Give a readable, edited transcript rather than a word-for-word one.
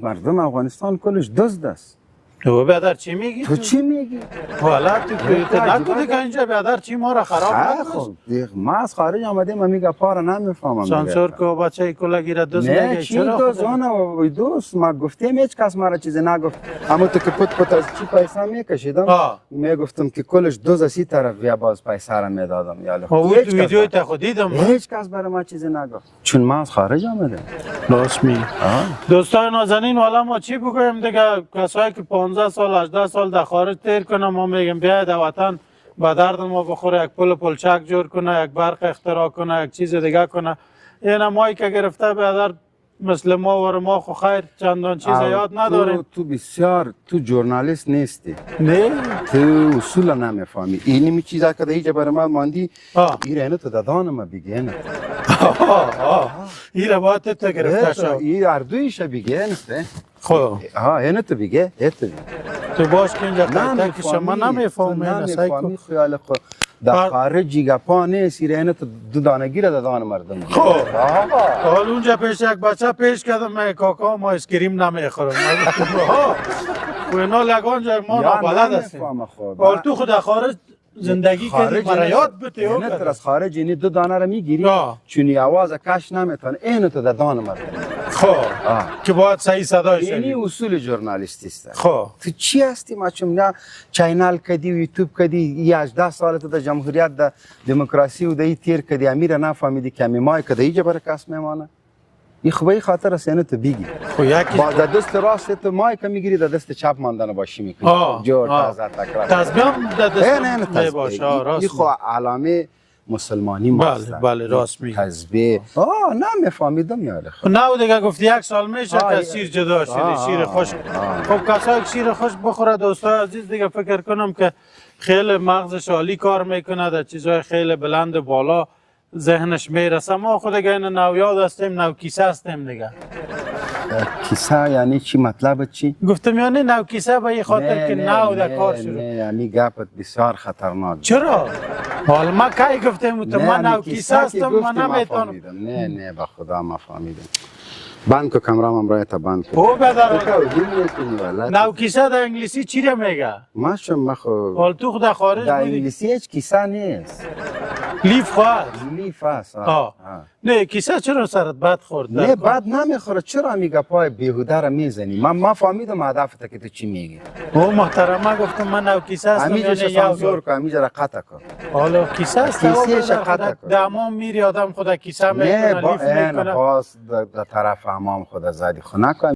مردم افغانستان کلش دزد است. تو بیادر چی میگی؟ تو چی میگی؟ والا تو نکنی که اینجا بیادر چی ما را خراب نکنی؟ ما از خارج آمدیم و میگه پارا نمیفهمم. سانسور که بچه کلگی را دوست نه میگه چی دوست اونه دوست ما گفتیم هیچ کس ما را چیزی نگفت. اما تو که پت از چی پیسه میکشیدم میگفتم که کلش دوز از این طرف یا باز پیسه را میدادم. یا ویدیوی تا خود دیدم هیچ کس برای ما چیزی نگفت چون ما از خارج آمدیم. راست میگی. دوستان نازنین والا ما چی بگویم دیگه، کسایی که 15 سال 18 سال در خارج تیر کنه ما میگیم بیاید در وطن به درد ما بخوره، یک پلچک جور کنه، یک برق اختراع کنه، یک چیز دیگه کنه. این مایی که گرفته بیادر مثل ما و ما خو خیر چندان چیز یاد نداریم. تو بسیار تو ژورنالیست نیستی. نه تو اصولا نمیفهمی. اینی چیزا که دیگه برای من ماندی ایرانو تو دادانم بگین. ایره باید تو گرفته شو. ای اردویش بگین است. خب اینو تو بگه تو باش که اینجا که شما نمیفهمی خیال خود در خارجی گپا نیست. ایرانو تو دو دانه گیره دادان مردم. خب حال اونجا پیش یک بچه پیش کردم من کاکا ما اسکریم نمیخورم. و اینا لگان جای ما نابلد هستیم. حال تو خود خارج زندگی کردی برای یاد بتی نه تر از خارج اینی دو دانه رو میگیری چونی آواز کش نمیتونه اینو تو دادان مردم. خب که باید صحیح صدایش اینی اصول ژورنالیستی است. خب تو چی هستی ما چون نه چینل کدی و یوتیوب کدی 18 سال تو در جمهوریت در دموکراسی و دای تیر کدی امیر نفهمیدی که مای کدی اینجا برای کس میمانه. این خوبه خاطر است اینو تو بگی. خب یکی با دست راست تو مای که میگیری در دست چپ ماندن باشی میکنی. جور تازه تکرار. تزبیام در دست میباشه راست. این خو علامه مسلمانی ماست. بله راست میگی. تزبیه نمیفهمیدم یاره. نه دیگه گفتی یک سال میشه که سیر جدا شده شیر خوش. خب کسایی که شیر خوش بخوره دوستای عزیز دیگه فکر کنم که خیلی مغزش عالی کار میکنه، در چیزهای خیلی بلند بالا ذهنش میرسه. ما خود دیگه این نویاد هستیم، نو کیسه هستیم دیگه. کیسه یعنی چی؟ مطلب چی؟ گفتم یعنی نو کیسه به این خاطر که نو در کار شروع. نه یعنی گپت بسیار خطرناک. چرا؟ حالا ما کی گفتم تو من نو کیسه هستم من نمیتونم. نه به خدا ما فهمیدم. بند کو کامرام برای تا بند کو. او بدر. نو کیسه در انگلیسی چی رو میگه؟ ما خو. حال تو خود خارج بودی. در انگلیسی هیچ کیسه نیست. لیف خواهد. لیف هست. نه کیسه چرا سرت بد خورد؟ نه بد نمیخوره. چرا میگه پای بیهوده را میزنی؟ من فهمیدم هدفت که تو چی میگی. او محترمه گفتم من نو کیسه هستم یعنی سانسور کن همیشه را قطع کن. حالا کیسه است. کیسهش قطع کن. دمام میری آدم خود کیسه میکنه لیف میکنه. نه باز در طرف امام خود زدی خو نکن.